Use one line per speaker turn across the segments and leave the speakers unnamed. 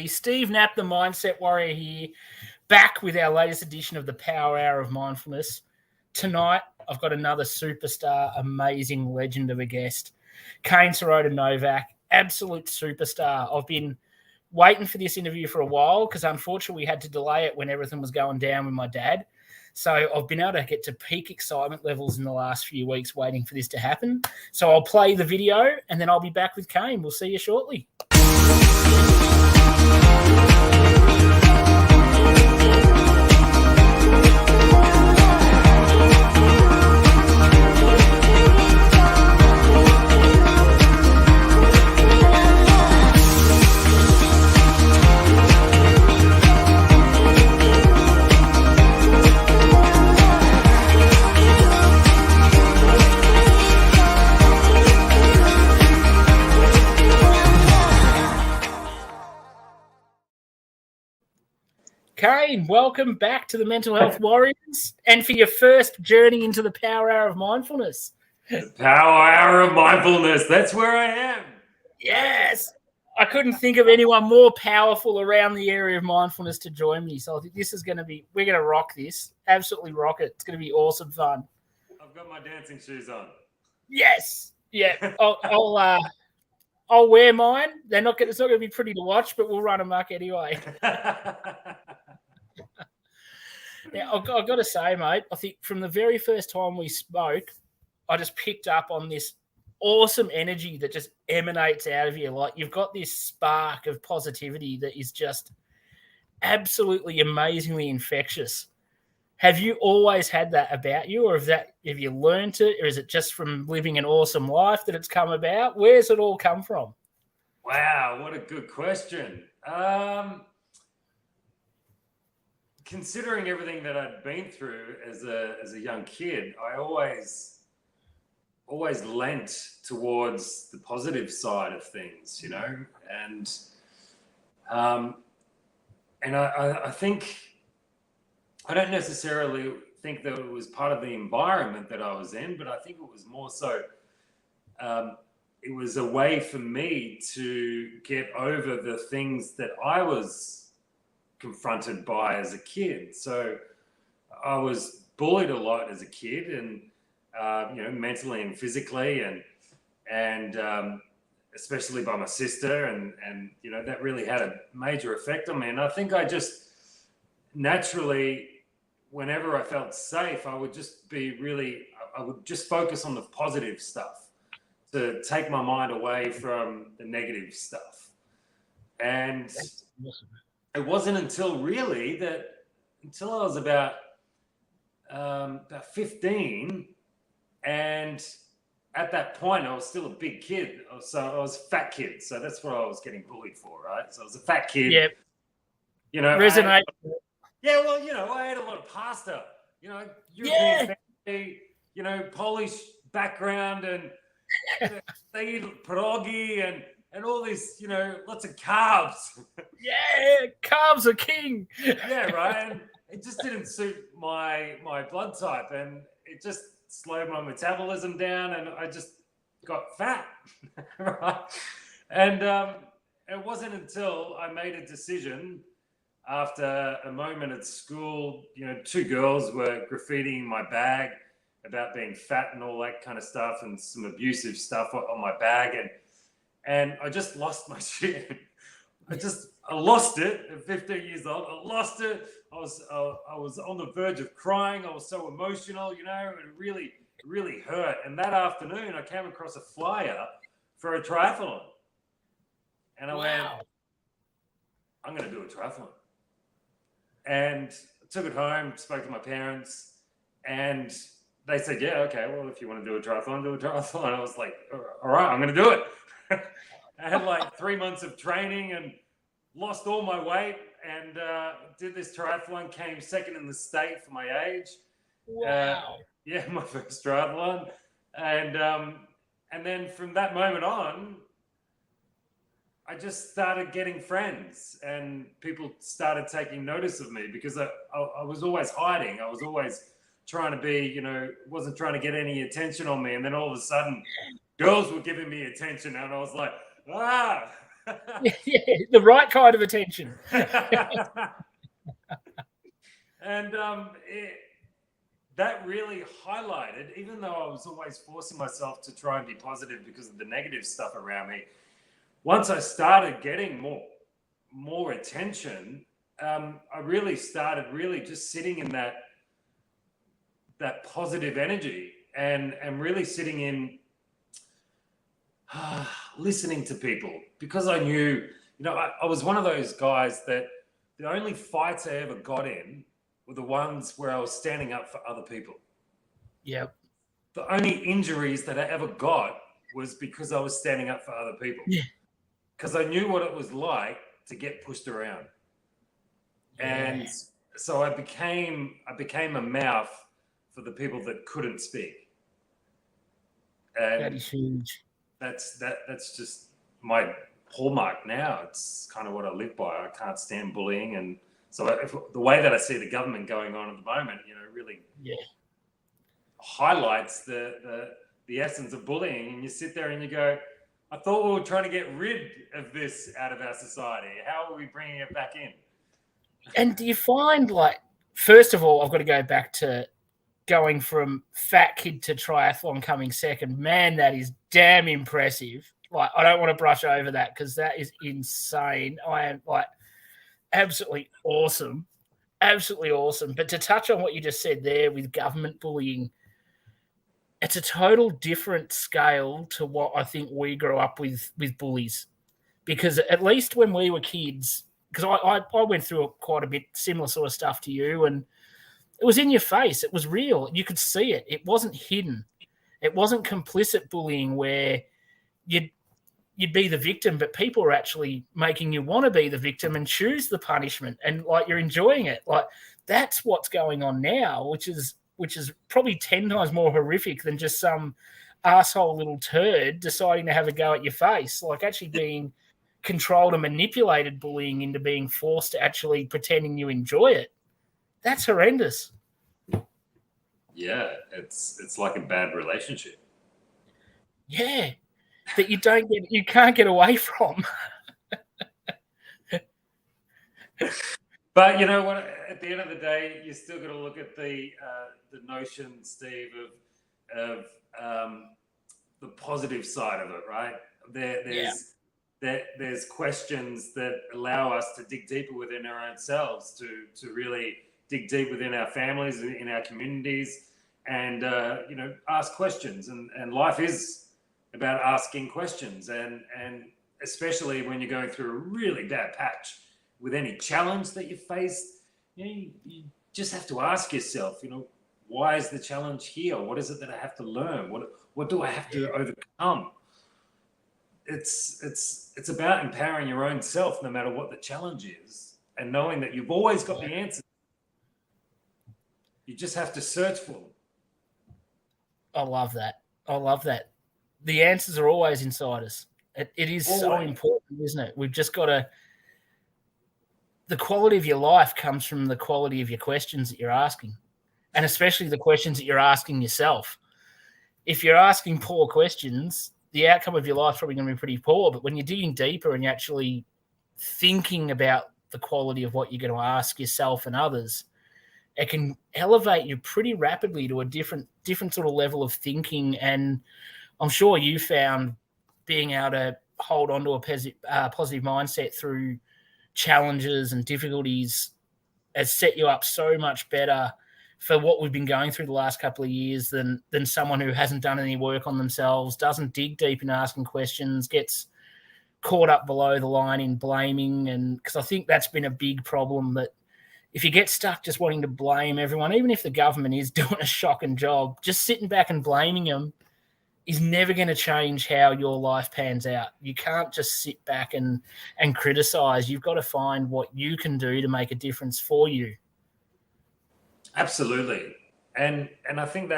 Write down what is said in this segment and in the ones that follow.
Steve Knapp, the Mindset Warrior here, back with our latest edition of the Power Hour of Mindfulness. Tonight, I've got another superstar, amazing legend of a guest, Kane Novak, absolute superstar. I've been waiting for this interview for a while because unfortunately we had to delay it when everything was going down with my dad. So I've been able to get to peak excitement levels in the last few weeks waiting for this to happen. So I'll play the video and then I'll be back with Kane. We'll see you shortly. Kane, welcome back to the Mental Health Warriors and for your first journey into the Power Hour of Mindfulness.
The Power Hour of Mindfulness, that's where I am.
Yes. I couldn't think of anyone more powerful around the area of mindfulness to join me. So I think this is going to be, we're going to rock this. Absolutely rock it. It's going to be awesome fun.
I've got my dancing shoes on.
Yes. Yeah. I'll wear mine. It's not going to be pretty to watch, but we'll run amok anyway. Now, I've got to say, mate, I think from the very first time we spoke, I just picked up on this awesome energy that just emanates out of you. Like you've got this spark of positivity that is just absolutely amazingly infectious. Have you always had that about you, or have you learned it, or is it just from living an awesome life that it's come about? Where's it all come from?
Wow, what a good question. Considering everything that I'd been through as a young kid, I always lent towards the positive side of things, you know, and I think I don't necessarily think that it was part of the environment that I was in, but I think it was more so it was a way for me to get over the things that I was confronted by as a kid. So I was bullied a lot as a kid, and mentally and physically, and especially by my sister, and that really had a major effect on me. And I think I just naturally, whenever I felt safe, I would just focus on the positive stuff to take my mind away from the negative stuff. And it wasn't until I was about 15, and at that point I was still a big kid. So I was a fat kid. So that's what I was getting bullied for, right? So I was a fat kid.
Yep.
Resonate. I ate a lot of pasta. European family, Polish background, and they eat pierogi and all this, lots of carbs.
Yeah, carbs are king.
Yeah, right. And it just didn't suit my blood type, and it just slowed my metabolism down, and I just got fat, right? And it wasn't until I made a decision after a moment at school, two girls were graffitiing my bag about being fat and all that kind of stuff, and some abusive stuff on my bag, and I just lost my shit. I lost it at 15 years old. I lost it. I was on the verge of crying. I was so emotional, and it really, really hurt. And that afternoon, I came across a flyer for a triathlon. And I went, I'm going to do a triathlon. And I took it home, spoke to my parents, and they said, yeah, okay, well, if you want to do a triathlon, do a triathlon. And I was like, all right, I'm going to do it. I had like 3 months of training and lost all my weight, and did this triathlon, came second in the state for my age.
Wow.
My first triathlon. And then from that moment on, I just started getting friends, and people started taking notice of me, because I was always hiding. I was always trying to be, wasn't trying to get any attention on me. And then all of a sudden, girls were giving me attention, and I was like,
Yeah, the right kind of attention.
And that really highlighted, even though I was always forcing myself to try and be positive because of the negative stuff around me, once I started getting more attention, I really started just sitting in that positive energy and really sitting in listening to people, because I knew, I was one of those guys that the only fights I ever got in were the ones where I was standing up for other people.
Yep.
The only injuries that I ever got was because I was standing up for other people.
Yeah.
Because I knew what it was like to get pushed around. Yeah. And so I became a mouth for the people that couldn't speak. And
that is huge.
That's just my hallmark now. It's kind of what I live by. I can't stand bullying, and so the way that I see the government going on at the moment, really highlights the essence of bullying. And you sit there and you go, I thought we were trying to get rid of this out of our society. How are we bringing it back in?
And do you find, like, first of all, I've got to go back to going from fat kid to triathlon coming second. Man, that is damn impressive. Like, I don't want to brush over that because that is insane. I am, like, absolutely awesome. Absolutely awesome. But to touch on what you just said there with government bullying, it's a total different scale to what I think we grew up with bullies. Because at least when we were kids, because I went through quite a bit similar sort of stuff to you, and it was in your face. It was real. You could see it. It wasn't hidden. It wasn't complicit bullying where you'd be the victim, but people are actually making you want to be the victim and choose the punishment, and like you're enjoying it. Like, that's what's going on now, which is probably 10 times more horrific than just some asshole little turd deciding to have a go at your face. Like, actually being controlled and manipulated bullying into being forced to actually pretending you enjoy it. That's horrendous.
Yeah, it's like a bad relationship.
Yeah, that you can't get away from.
But you know what? At the end of the day, you still got to look at the notion, Steve, of the positive side of it, right? There's questions that allow us to dig deeper within our own selves, to really dig deep within our families, in our communities, and ask questions. And life is about asking questions, and especially when you're going through a really bad patch with any challenge that you face, you just have to ask yourself, why is the challenge here? What is it that I have to learn? What do I have to overcome? It's about empowering your own self, no matter what the challenge is, and knowing that you've always got the answers. You just have to search for them.
I love that. The answers are always inside us. It is always. So important, isn't it? We've just got to. The quality of your life comes from the quality of your questions that you're asking, and especially the questions that you're asking yourself. If you're asking poor questions, the outcome of your life is probably going to be pretty poor. But when you're digging deeper and you're actually thinking about the quality of what you're going to ask yourself and others, it can elevate you pretty rapidly to a different sort of level of thinking. And I'm sure you found being able to hold on to a positive mindset through challenges and difficulties has set you up so much better for what we've been going through the last couple of years than someone who hasn't done any work on themselves, doesn't dig deep in asking questions, gets caught up below the line in blaming. And because I think that's been a big problem, that if you get stuck just wanting to blame everyone, even if the government is doing a shocking job, just sitting back and blaming them is never going to change how your life pans out. You can't just sit back and criticize. You've got to find what you can do to make a difference for you.
Absolutely. And I think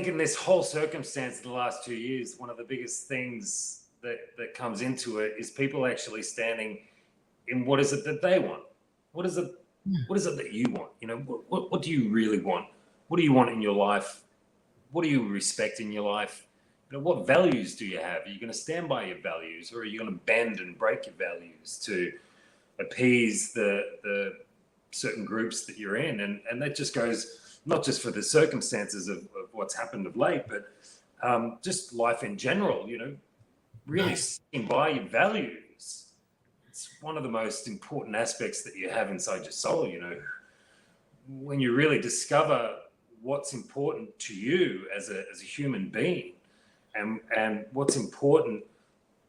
in this whole circumstance in the last 2 years, one of the biggest things that comes into it is people actually standing in what is it that they want? What is it that you want? What do you really want? What do you want in your life? What do you respect in your life? what values do you have? Are you going to stand by your values, or are you going to bend and break your values to appease the certain groups that you're in? And that just goes not just for the circumstances of what's happened of late, but just life in general. Really sticking by your values. It's one of the most important aspects that you have inside your soul. When you really discover what's important to you as a human being, and what's important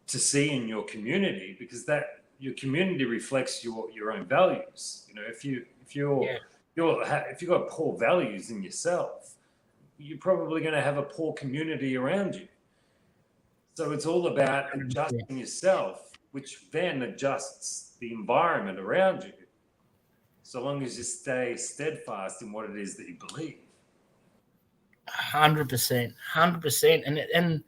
to see in your community, because that your community reflects your own values. If you've got poor values in yourself, you're probably going to have a poor community around you. So it's all about adjusting yourself, which then adjusts the environment around you, so long as you stay steadfast in what it is that you believe.
100%. And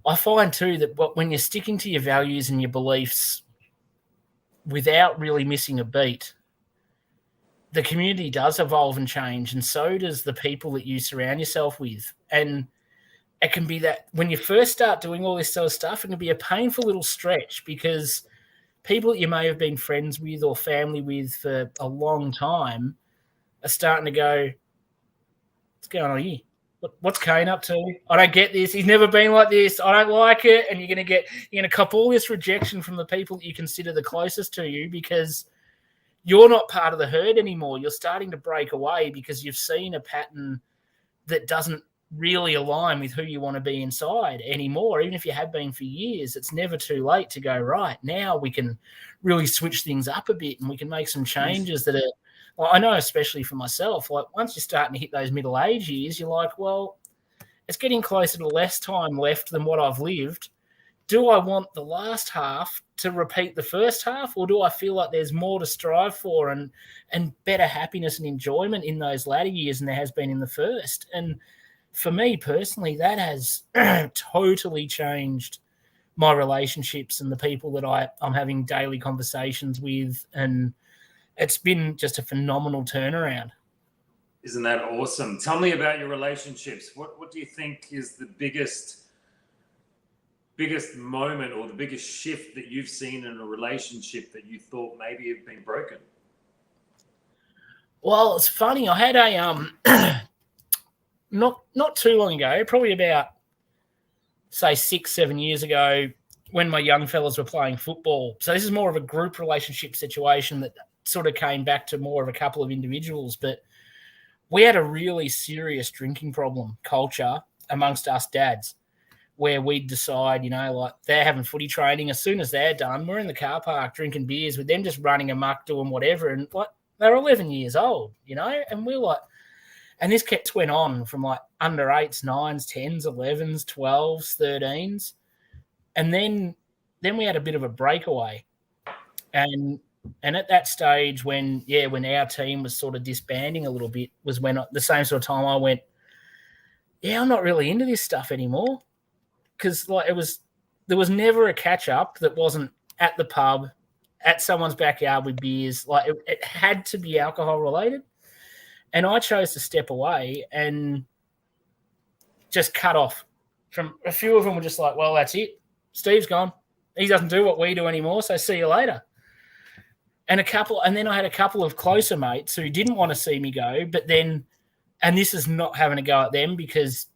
I find too that when you're sticking to your values and your beliefs without really missing a beat, the community does evolve and change, and so does the people that you surround yourself with. And it can be that when you first start doing all this sort of stuff, it can be a painful little stretch, because people that you may have been friends with or family with for a long time are starting to go, what's going on here? What's Kane up to? I don't get this. He's never been like this. I don't like it. And you're going to cop all this rejection from the people that you consider the closest to you, because you're not part of the herd anymore. You're starting to break away because you've seen a pattern that doesn't really align with who you want to be inside anymore. Even if you have been for years, it's never too late to go, right, now we can really switch things up a bit and we can make some changes that are, well, I know especially for myself, like once you're starting to hit those middle age years, you're like, well, it's getting closer to less time left than what I've lived. Do I want the last half to repeat the first half, or do I feel like there's more to strive for and better happiness and enjoyment in those latter years than there has been in the first? And for me personally, that has totally changed my relationships and the people that I'm having daily conversations with. And it's been just a phenomenal turnaround.
Isn't that awesome? Tell me about your relationships. What do you think is the biggest moment or the biggest shift that you've seen in a relationship that you thought maybe had been broken?
Well, it's funny. I had a not too long ago, probably about say 6-7 years ago, when my young fellas were playing football. So this is more of a group relationship situation that sort of came back to more of a couple of individuals. But we had a really serious drinking problem culture amongst us dads, where we'd decide, like they're having footy training. As soon as they're done, we're in the car park drinking beers with them, just running amok, doing whatever. And like they're 11 years old, and we're like, and this went on from like under 8s, 9s, 10s, 11s, 12s, 13s. And then we had a bit of a breakaway. And at that stage when our team was sort of disbanding a little bit was when the same sort of time I went, I'm not really into this stuff anymore. Because like there was never a catch up that wasn't at the pub, at someone's backyard with beers. Like it had to be alcohol related. And I chose to step away and just cut off. From a few of them were just like, well, that's it. Steve's gone. He doesn't do what we do anymore, so see you later. And then I had a couple of closer mates who didn't want to see me go, but then, and this is not having a go at them because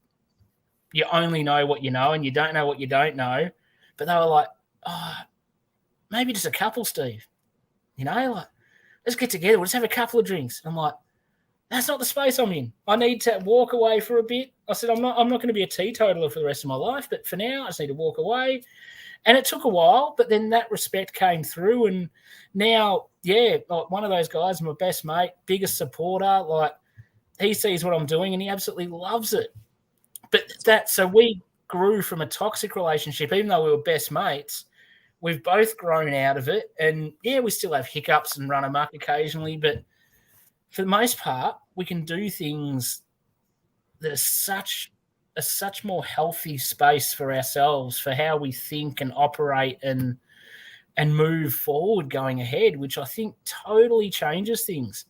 you only know what you know and you don't know what you don't know, but they were like, maybe just a couple, Steve. Like, let's get together. We'll just have a couple of drinks. I'm like, that's not the space I'm in. I need to walk away for a bit. I said, I'm not going to be a teetotaler for the rest of my life, but for now, I just need to walk away. And it took a while, but then that respect came through. And now, like one of those guys, my best mate, biggest supporter, like he sees what I'm doing and he absolutely loves it. But so we grew from a toxic relationship, even though we were best mates. We've both grown out of it. And we still have hiccups and run amok occasionally, but for the most part, we can do things that are such more healthy space for ourselves, for how we think and operate and move forward going ahead, which I think totally changes things.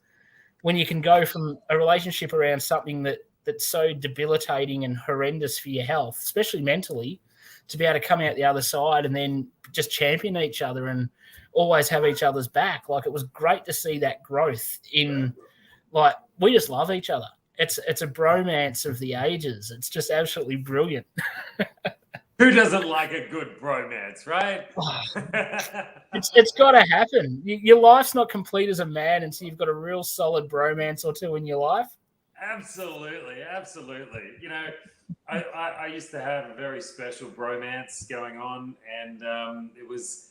When you can go from a relationship around something that that's so debilitating and horrendous for your health, especially mentally, to be able to come out the other side and then just champion each other and always have each other's back. Like, it was great to see that growth in, like, we just love each other. It's a bromance of the ages. It's just absolutely brilliant.
Who doesn't like a good bromance, right?
It's got to happen. Your life's not complete as a man until you've got a real solid bromance or two in your life.
Absolutely, absolutely. You know, I used to have a very special bromance going on, and it was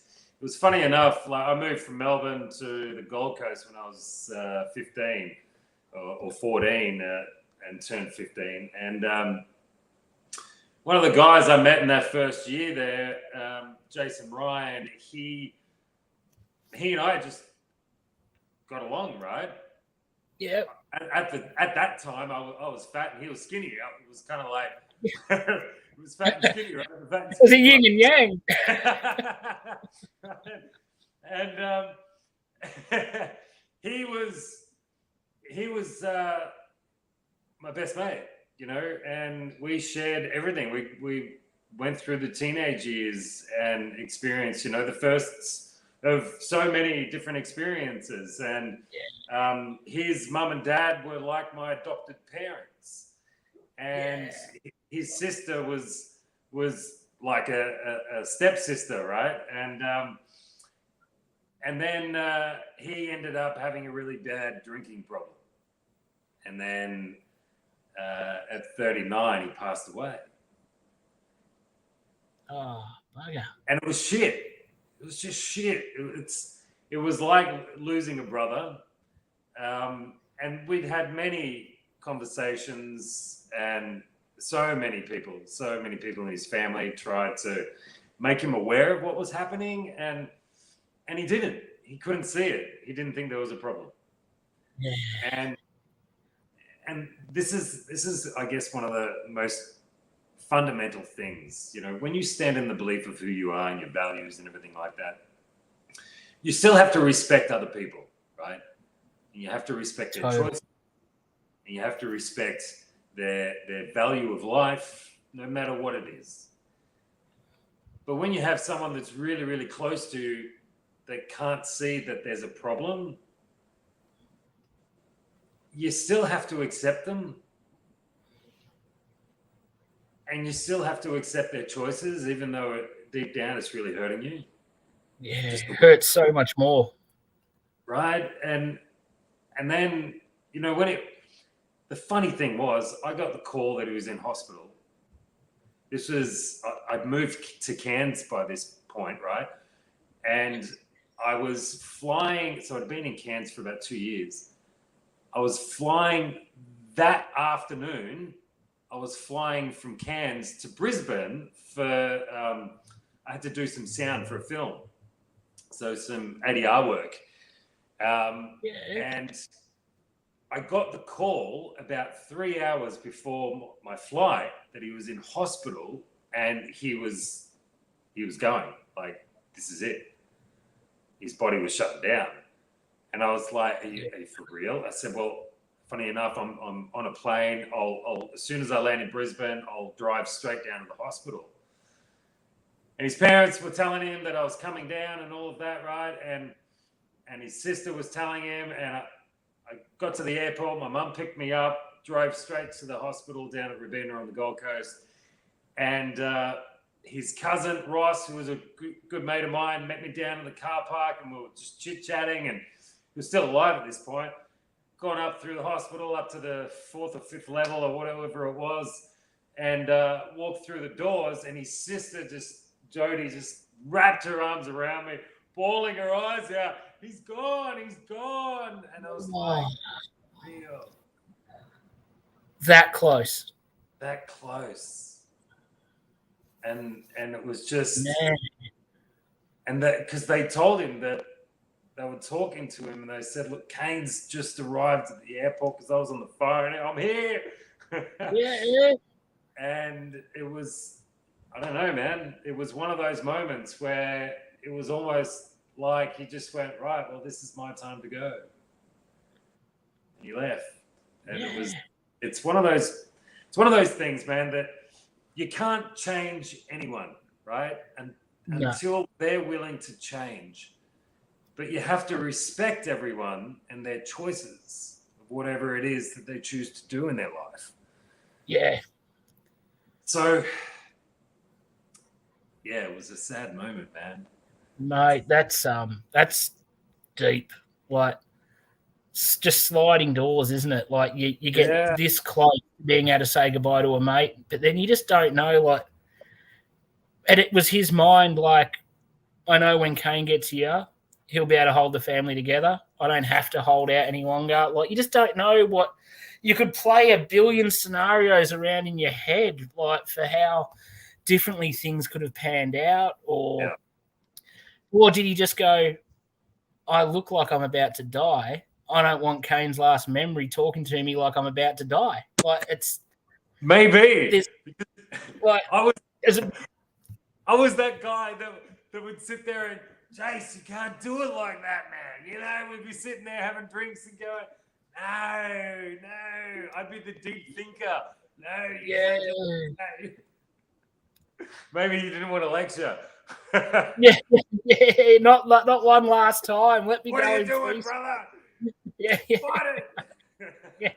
funny enough. Like, I moved from Melbourne to the Gold Coast when I was 15 or 14, and turned 15. And one of the guys I met in that first year there, Jason Ryan, he and I just got along, right?
Yeah.
At that time, I was fat and he was skinny. It was kind of like it was fat and skinny, right?
It was a yin and yang.
And he was my best mate, you know, and we shared everything. We went through the teenage years and experienced, you know, the firsts of so many different experiences. And his mum and dad were like my adopted parents, and his sister was like a stepsister, right? And then he ended up having a really bad drinking problem, and then at 39 he passed away.
Oh, bugger.
And it was shit. It was just shit. It was like losing a brother. And we'd had many conversations, and so many people in his family tried to make him aware of what was happening, and he didn't. He couldn't see it. He didn't think there was a problem.
Yeah.
And this is, I guess, one of the most fundamental things. You know, when you stand in the belief of who you are and your values and everything like that, you still have to respect other people, right? And you have to respect their choices, and you have to respect their value of life, no matter what it is. But when you have someone that's really, really close to you that can't see that there's a problem, you still have to accept them. And you still have to accept their choices, even though deep down it's really hurting you.
Yeah, it hurts so much more.
Right? And then, you know, the funny thing was, I got the call that he was in hospital. This was, I'd moved to Cairns by this point, right? And I was flying, so I'd been in Cairns for about 2 years. I was flying that afternoon. I was flying from Cairns to Brisbane for, I had to do some sound for a film. So some ADR work. And I got the call about 3 hours before my flight that he was in hospital, and he was going, like, this is it. His body was shutting down. And I was like, are you for real? I said, well, funny enough, I'm on a plane. I'll as soon as I land in Brisbane, I'll drive straight down to the hospital. And his parents were telling him that I was coming down and all of that, right? And his sister was telling him, and I got to the airport. My mum picked me up, drove straight to the hospital down at Robina on the Gold Coast. And his cousin, Ross, who was a good mate of mine, met me down in the car park, and we were just chit-chatting, and he was still alive at this point. Gone up through the hospital up to the 4th or 5th level or whatever it was, and walked through the doors, and his sister, Jody, just wrapped her arms around me, bawling her eyes out. He's gone. And I was like, real.
That close.
And it was just,
man.
And that, because they told him that they were talking to him, and they said, look, Kane's just arrived at the airport, because I was on the phone. I'm here.
Yeah.
And it was, I don't know, man. It was one of those moments where it was almost like he just went, right, well, this is my time to go. And he left. And it's one of those it's one of those things, man, that you can't change anyone, right? And until they're willing to change. But you have to respect everyone and their choices of whatever it is that they choose to do in their life.
Yeah.
So, yeah, it was a sad moment, man.
Mate, that's deep. Like, just sliding doors, isn't it? Like, you get this close to being able to say goodbye to a mate, but then you just don't know, like, and it was his mind, like, I know when Kane gets here, he'll be able to hold the family together. I don't have to hold out any longer. Like, you just don't know what you could play a billion scenarios around in your head, like, for how differently things could have panned out, or did he just go, I look like I'm about to die. I don't want Kane's last memory talking to me like I'm about to die. Like, it's
maybe.
Like,
I was that guy that would sit there and, Jace, you can't do it like that, man. You know, we'd be sitting there having drinks and going, no. I'd be the deep thinker. No, you can't do that. Maybe you didn't want to lecture.
yeah, not one last time. Let me
what
go.
What are you doing, brother?
Yeah.
Fight
it.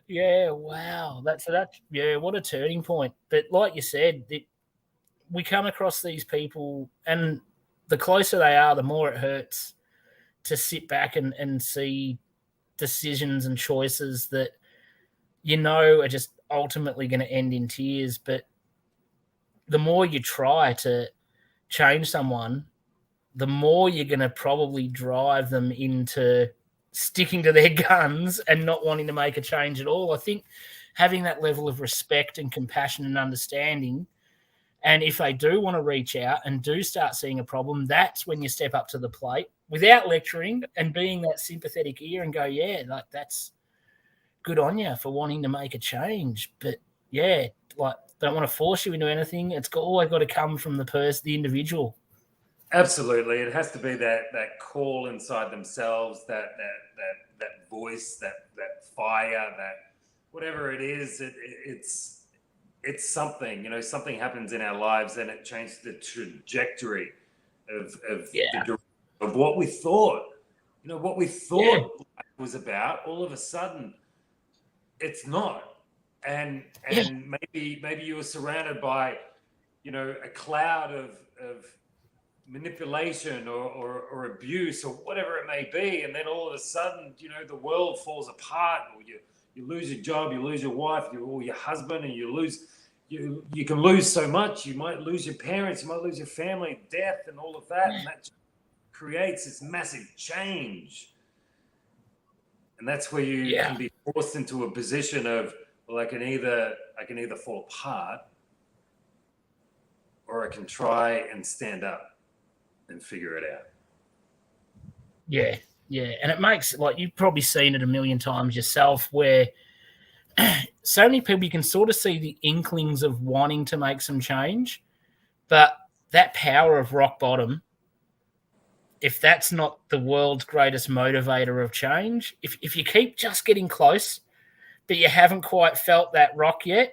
Yeah, wow. That's what a turning point. But like you said, we come across these people, and the closer they are, the more it hurts to sit back and see decisions and choices that are just ultimately going to end in tears. But the more you try to change someone, the more you're going to probably drive them into sticking to their guns and not wanting to make a change at all. I think having that level of respect and compassion and understanding, and if they do want to reach out and do start seeing a problem, that's when you step up to the plate without lecturing and being that sympathetic ear and go, yeah, like, that's good on you for wanting to make a change. But yeah, like, don't want to force you into anything. It's always got to come from the individual.
Absolutely. It has to be that call inside themselves, that voice, that fire, that whatever it is, it's something, something happens in our lives and it changes the trajectory of what we thought, what we thought life was about. All of a sudden it's not. And maybe you were surrounded by, a cloud of manipulation or abuse or whatever it may be, and then all of a sudden, the world falls apart, or you lose your job, you lose your wife, or your husband, and you can lose so much. You might lose your parents, you might lose your family, death, and all of that, and that creates this massive change. And that's where you can be forced into a position of, well, I can either fall apart, or I can try and stand up and figure it out.
Yeah. And it makes, like, you've probably seen it a million times yourself, where so many people, you can sort of see the inklings of wanting to make some change, but that power of rock bottom, if that's not the world's greatest motivator of change, if you keep just getting close, but you haven't quite felt that rock yet,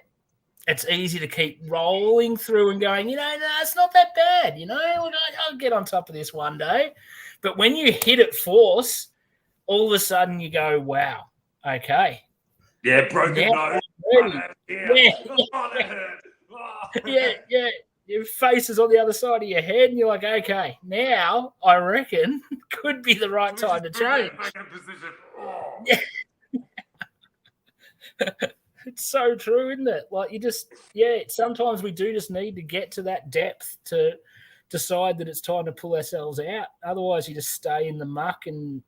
it's easy to keep rolling through and going, no, it's not that bad. I'll get on top of this one day. But when you hit it force, all of a sudden you go, wow, okay.
Yeah, broken nose.
Yeah. Your face is on the other side of your head, and you're like, okay, now I reckon could be the right time to change. Yeah. It's so true, isn't it? Like, sometimes we do just need to get to that depth to decide that it's time to pull ourselves out. Otherwise, you just stay in the muck and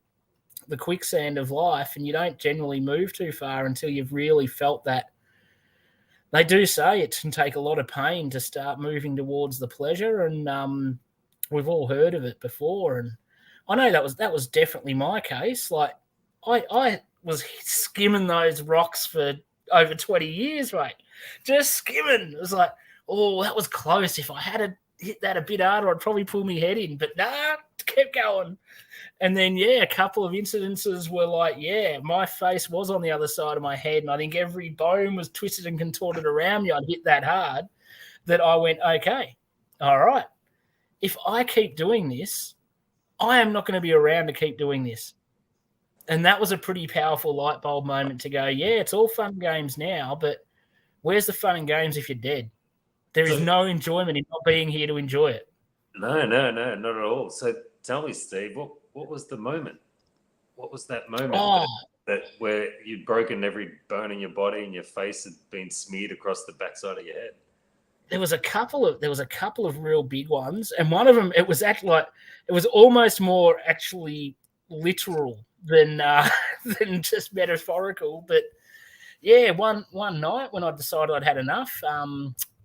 the quicksand of life, and you don't generally move too far until you've really felt that. They do say it can take a lot of pain to start moving towards the pleasure, and we've all heard of it before. And I know that was definitely my case. Like, I was skimming those rocks for over 20 years, mate. Just skimming. It was like, oh, that was close. If I had hit that a bit harder, I'd probably pull my head in. But nah, just kept going. And then, yeah, a couple of incidences were like, yeah, my face was on the other side of my head, and I think every bone was twisted and contorted around me. I'd hit that hard that I went, okay, all right, if I keep doing this, I am not going to be around to keep doing this. And that was a pretty powerful light bulb moment to go, yeah, it's all fun and games now, but where's the fun and games if you're dead? There is no enjoyment in not being here to enjoy it.
No, not at all. So tell me, Steve, what was the moment? What was that moment that where you'd broken every bone in your body and your face had been smeared across the backside of your head?
There was a couple of real big ones, and one of them it was almost more actually literal than just metaphorical. But yeah, one night when I decided I'd had enough,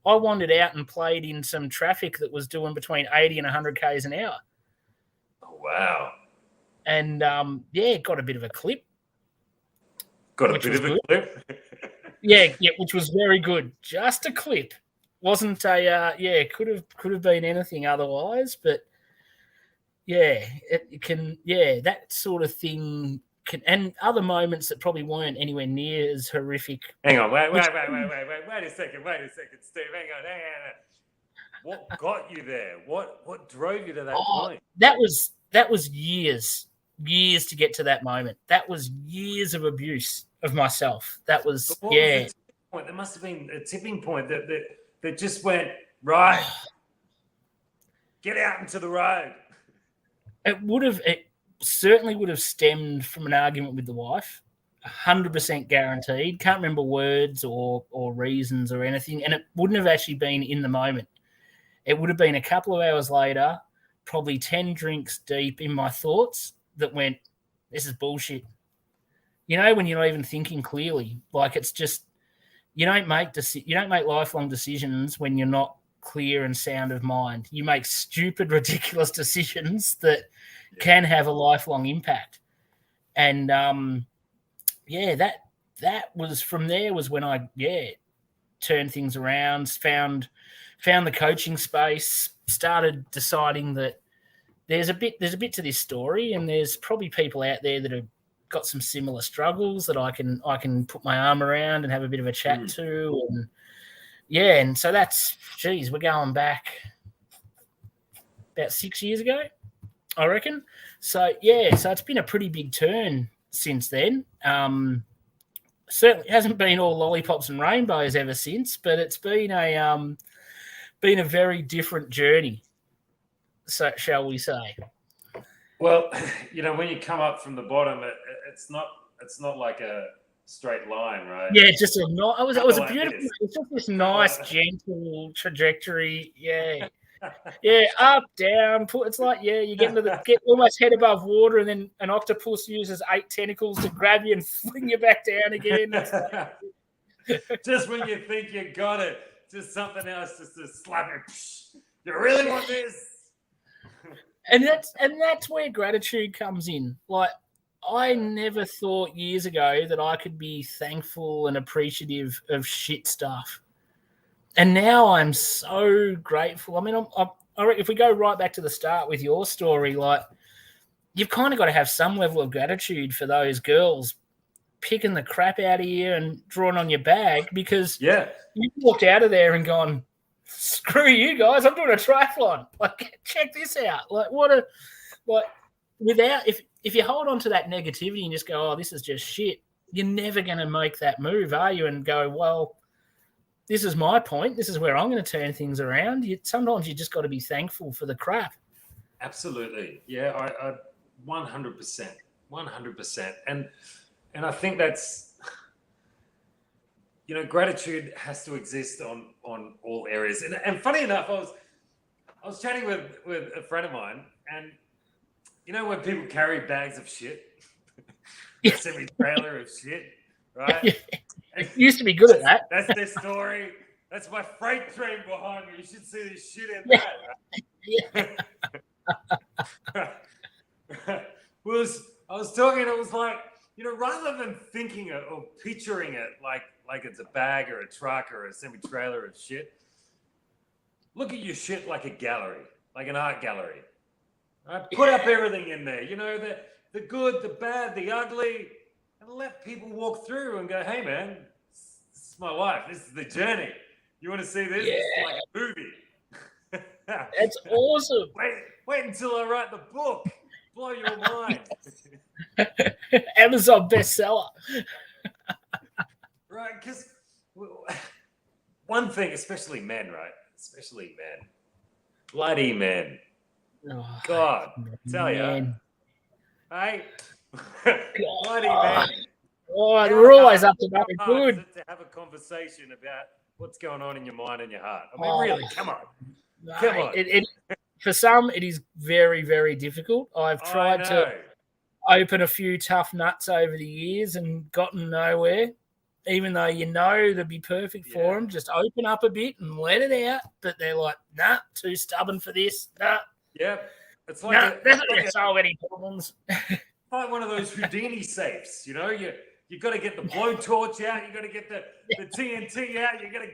I wandered out and played in some traffic that was doing between 80 and 100 k's an hour.
Oh, wow!
And got a bit of a clip.
Got a bit of a clip.
yeah, which was very good. Just a clip. Wasn't a could have been anything otherwise, but yeah, it can, that sort of thing can, and other moments that probably weren't anywhere near as horrific.
Hang on, wait a second, Steve, hang on. What got you there? What drove you to that point?
That was years to get to that moment. That was years of abuse of myself. That was
was the point? There must have been a tipping point that just went, right, get out into the road.
It certainly would have stemmed from an argument with the wife, 100% guaranteed. Can't remember words or reasons or anything, and it wouldn't have actually been in the moment. It would have been a couple of hours later, probably 10 drinks deep in my thoughts that went, this is bullshit. You know, when you're not even thinking clearly, like it's just, you don't make lifelong decisions when you're not clear and sound of mind. You make stupid, ridiculous decisions that can have a lifelong impact. And that was from there was when I turned things around, found the coaching space, started deciding that there's a bit to this story, and there's probably people out there that have got some similar struggles that I can put my arm around and have a bit of a chat to. And and so that's, we're going back about 6 years ago, I reckon. So so it's been a pretty big turn since then. Certainly hasn't been all lollipops and rainbows ever since, but it's been a very different journey, so shall we say.
Well, you know, when you come up from the bottom, it's not like a straight line, right?
Yeah, it was a beautiful. It's just this nice, gentle trajectory. Yeah, up, down. It's like you get almost head above water, and then an octopus uses 8 tentacles to grab you and fling you back down again.
Just when you think you got it, just something else just to slap it. You really want this?
And that's where gratitude comes in. Like, I never thought years ago that I could be thankful and appreciative of shit stuff. And now I'm so grateful. I mean, I reckon if we go right back to the start with your story, like, you've kind of got to have some level of gratitude for those girls picking the crap out of you and drawing on your bag, because you walked out of there and gone, screw you guys, I'm doing a triathlon. Like, check this out. If you hold on to that negativity and just go, oh, this is just shit, you're never going to make that move, are you? And go, well, this is my point. This is where I'm going to turn things around. Sometimes you just got to be thankful for the crap.
Absolutely. Yeah, I 100%. And I think that's, you know, gratitude has to exist on all areas. And funny enough, I was chatting with a friend of mine, and you know when people carry bags of shit, a semi-trailer of shit, right?
Yeah. It used to be good at that.
That's their story. That's my freight train behind me. You should see this shit in that. Right? I was talking, it was like, you know, rather than thinking it or picturing it like it's a bag or a truck or a semi-trailer of shit, look at your shit like a gallery, like an art gallery. Put up everything in there, the good, the bad, the ugly, and let people walk through and go, hey, man, this is my life. This is the journey. You want to see this?
Yeah.
This is like a movie.
That's awesome.
Wait until I write the book. Blow your mind.
Amazon bestseller.
Right, because one thing, especially men, right? Especially men. Bloody men.
Oh,
God, tell you. Hey, bloody men.
Oh, we're always up to nothing good.
To have a conversation about what's going on in your mind and your heart. I mean, really, come on. Come on.
For some, it is very, very difficult. I've tried to open a few tough nuts over the years and gotten nowhere. Even though they'd be perfect for them, just open up a bit and let it out. But they're like, nah, too stubborn for this. Nah.
Yep. It's like
so many problems.
Like one of those Houdini safes, you got to get the blowtorch out, you got to get the TNT out, you got to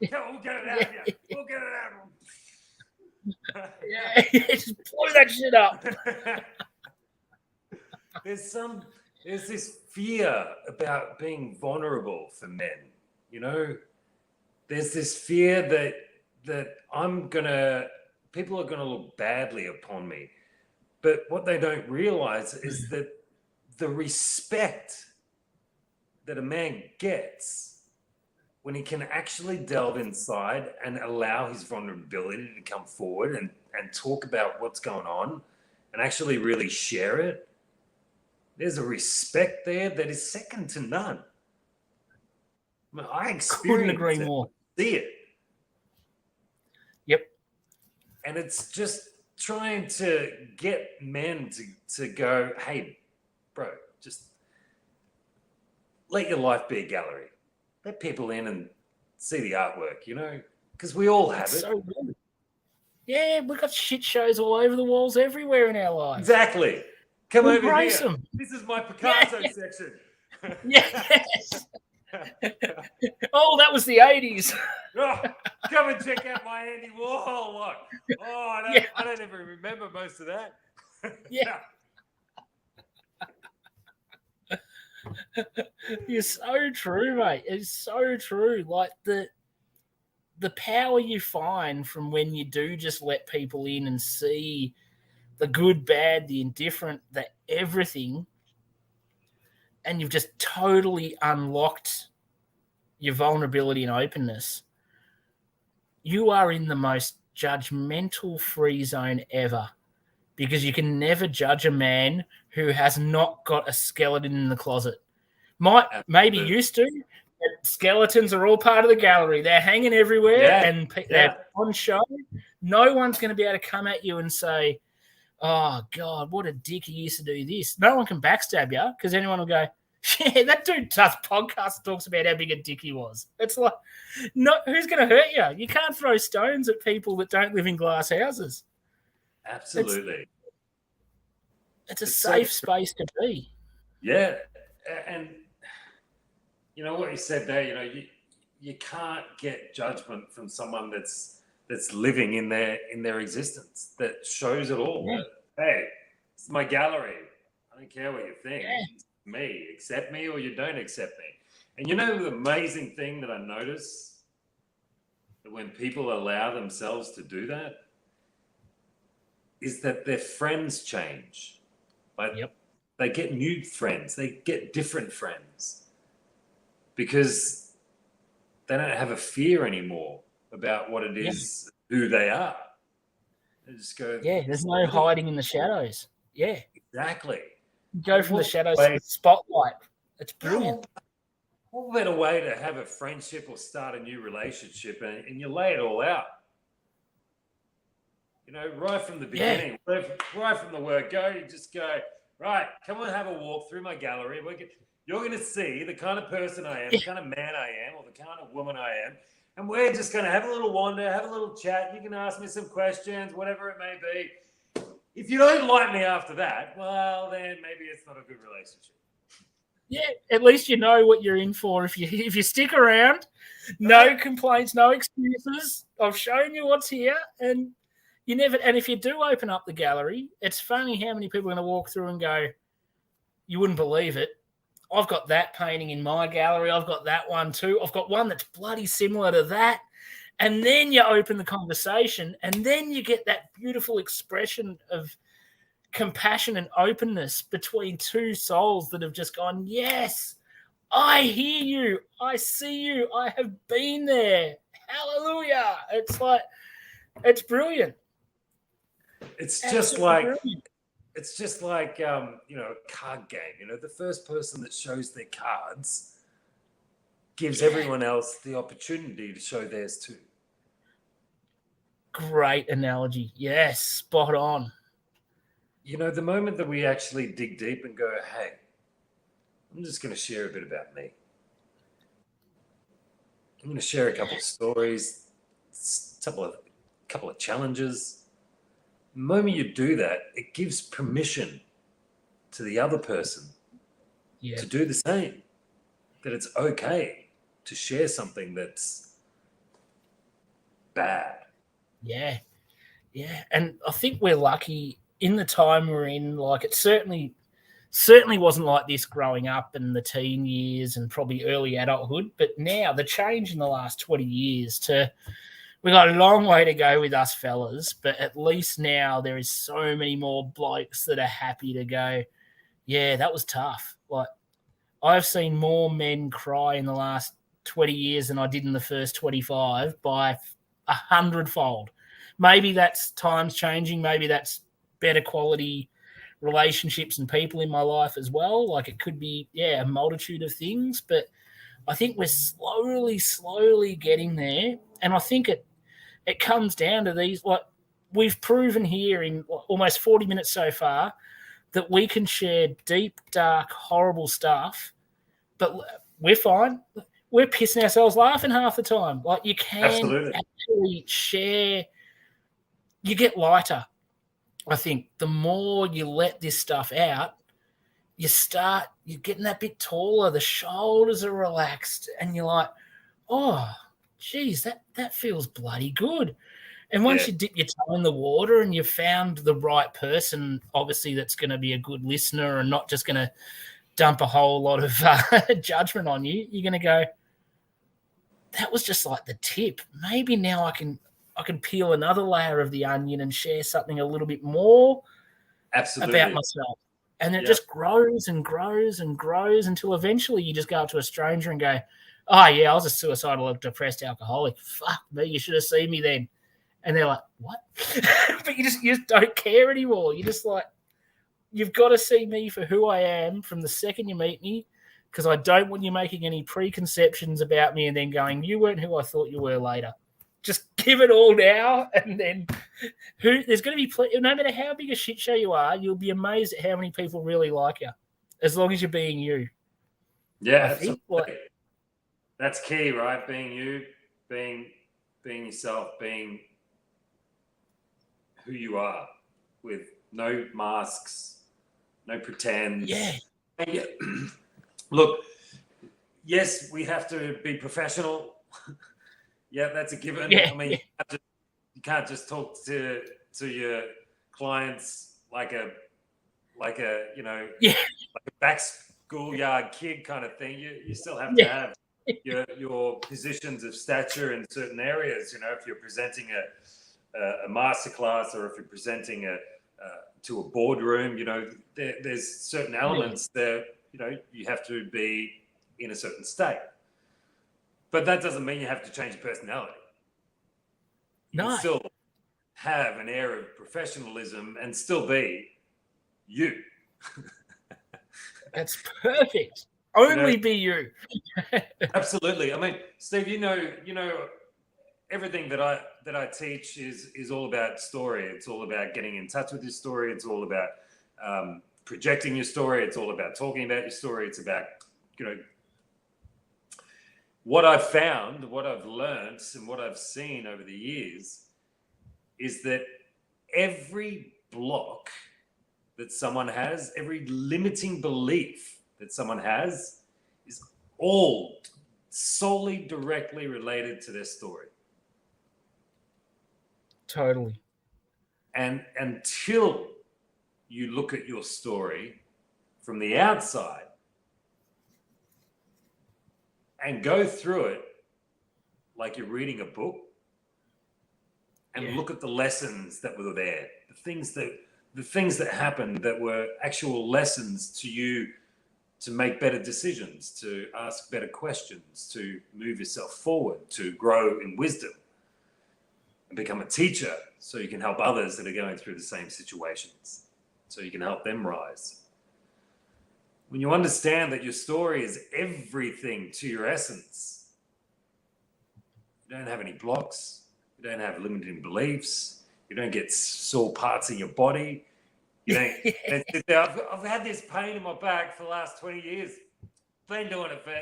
we'll get it out here. We'll get it out.
Yeah, just blow that shit up.
There's this fear about being vulnerable for men, There's this fear that people are gonna look badly upon me. But what they don't realize is that the respect that a man gets when he can actually delve inside and allow his vulnerability to come forward and talk about what's going on and actually really share it, there's a respect there that is second to none. I mean, I
couldn't agree more.
See it.
Yep.
And it's just trying to get men to go, hey, bro, just let your life be a gallery. Let people in and see the artwork, because we all have it.
So good. Yeah, we've got shit shows all over the walls everywhere in our lives.
Exactly. Come over here.
Them.
This is my Picasso section.
Yes. Oh, that was the 80s.
Oh, come and check out my Andy Warhol one. Oh, I don't even remember most of that.
Yeah. You're so true, mate. It's so true. Like the power you find from when you do just let people in and see the good, bad, the indifferent, the everything, and you've just totally unlocked your vulnerability and openness. You are in the most judgmental free zone ever, because you can never judge a man who has not got a skeleton in the closet. Maybe used to, but skeletons are all part of the gallery. They're hanging everywhere and they're on show. No one's going to be able to come at you and say, oh, God, what a dick he used to do this. No one can backstab you, because anyone will go, yeah, that dude does podcast, talks about how big a dick he was. It's like, no, who's going to hurt you? You can't throw stones at people that don't live in glass houses.
Absolutely.
It's a safe space to be.
Yeah. And what you said there, you can't get judgment from someone that's living in their existence, that shows it all.
Yeah.
Hey, it's my gallery. I don't care what you think.
Yeah.
It's me. Accept me or you don't accept me. And the amazing thing that I notice, that when people allow themselves to do that, is that their friends change. Like, they get new friends. They get different friends. Because they don't have a fear anymore about what it is, who they are. They just go...
Yeah, there's no hiding in the shadows. Yeah.
Exactly.
Go from the shadows to the spotlight. It's brilliant.
What better way to have a friendship or start a new relationship and you lay it all out? Right from the beginning, right from the word go, you just go, right, come and have a walk through my gallery. You're going to see the kind of person I am, the kind of man I am, or the kind of woman I am. And we're just going to have a little wander, have a little chat. You can ask me some questions, whatever it may be. If you don't like me after that, well, then maybe it's not a good relationship.
Yeah, at least you know what you're in for. If you stick around, no complaints, no excuses. I've shown you what's here, and You never, and if you do open up the gallery, it's funny how many people are going to walk through and go, you wouldn't believe it. I've got that painting in my gallery. I've got that one too. I've got one that's bloody similar to that. And then you open the conversation, and then you get that beautiful expression of compassion and openness between two souls that have just gone, yes, I hear you. I see you. I have been there. Hallelujah. It's like, it's brilliant.
It's just like a card game. The first person that shows their cards gives everyone else the opportunity to show theirs too.
Great analogy. Yes, spot on.
The moment that we actually dig deep and go, hey, I'm just going to share a bit about me. I'm going to share a couple of stories, a couple of challenges. The moment you do that, it gives permission to the other person to do the same. That it's okay to share something that's bad.
Yeah. And I think we're lucky in the time we're in. Like, it certainly wasn't like this growing up in the teen years and probably early adulthood. But now the change in the last 20 years we've got a long way to go with us fellas, but at least now there is so many more blokes that are happy to go, yeah, that was tough. Like, I've seen more men cry in the last 20 years than I did in the first 25 by 100-fold. Maybe that's times changing. Maybe that's better quality relationships and people in my life as well. Like, it could be, a multitude of things, but I think we're slowly getting there. And I think it comes down to these, like, we've proven here in almost 40 minutes so far that we can share deep, dark, horrible stuff, but we're fine. We're pissing ourselves laughing half the time. Like, you can actually share. You get lighter. I think the more you let this stuff out, you're getting that bit taller. The shoulders are relaxed, and you're like, oh, geez, that feels bloody good. And once you dip your toe in the water and you've found the right person, obviously that's going to be a good listener and not just going to dump a whole lot of judgment on you, you're going to go, that was just like the tip. Maybe now I can peel another layer of the onion and share something a little bit more about myself. And it just grows and grows and grows until eventually you just go up to a stranger and go, oh, yeah, I was a suicidal, depressed alcoholic. Fuck me, you should have seen me then. And they're like, what? But you just don't care anymore. You're just like, you've got to see me for who I am from the second you meet me, because I don't want you making any preconceptions about me and then going, you weren't who I thought you were later. Just give it all now, and then there's going to be no matter how big a shit show you are, you'll be amazed at how many people really like you, as long as you're being you.
Yeah, that's key, right? Being you, being yourself, being who you are, with no masks, no pretend.
Yeah.
Look, yes, we have to be professional. Yeah, that's a given.
Yeah,
I mean, you can't just talk to your clients like a back schoolyard kid kind of thing. You still have to have your positions of stature in certain areas. If you're presenting a masterclass or if you're presenting to a boardroom, there's certain elements that you have to be in a certain state. But that doesn't mean you have to change your personality. You can still have an air of professionalism and still be you.
That's perfect. Only be you.
Absolutely. I mean, Steve, everything that I teach is all about story. It's all about getting in touch with your story. It's all about projecting your story. It's all about talking about your story. It's about, what I've found, what I've learned, and what I've seen over the years is that every block that someone has, every limiting belief that someone has, is all solely directly related to their story.
Totally.
And until you look at your story from the outside and go through it like you're reading a book and look at the lessons that were there, the things that happened that were actual lessons to you to make better decisions, to ask better questions, to move yourself forward, to grow in wisdom and become a teacher so you can help others that are going through the same situations, so you can help them rise. When you understand that your story is everything to your essence, you don't have any blocks, you don't have limiting beliefs, you don't get sore parts in your body, you don't sit there. I've had this pain in my back for the last 20 years. Been doing it for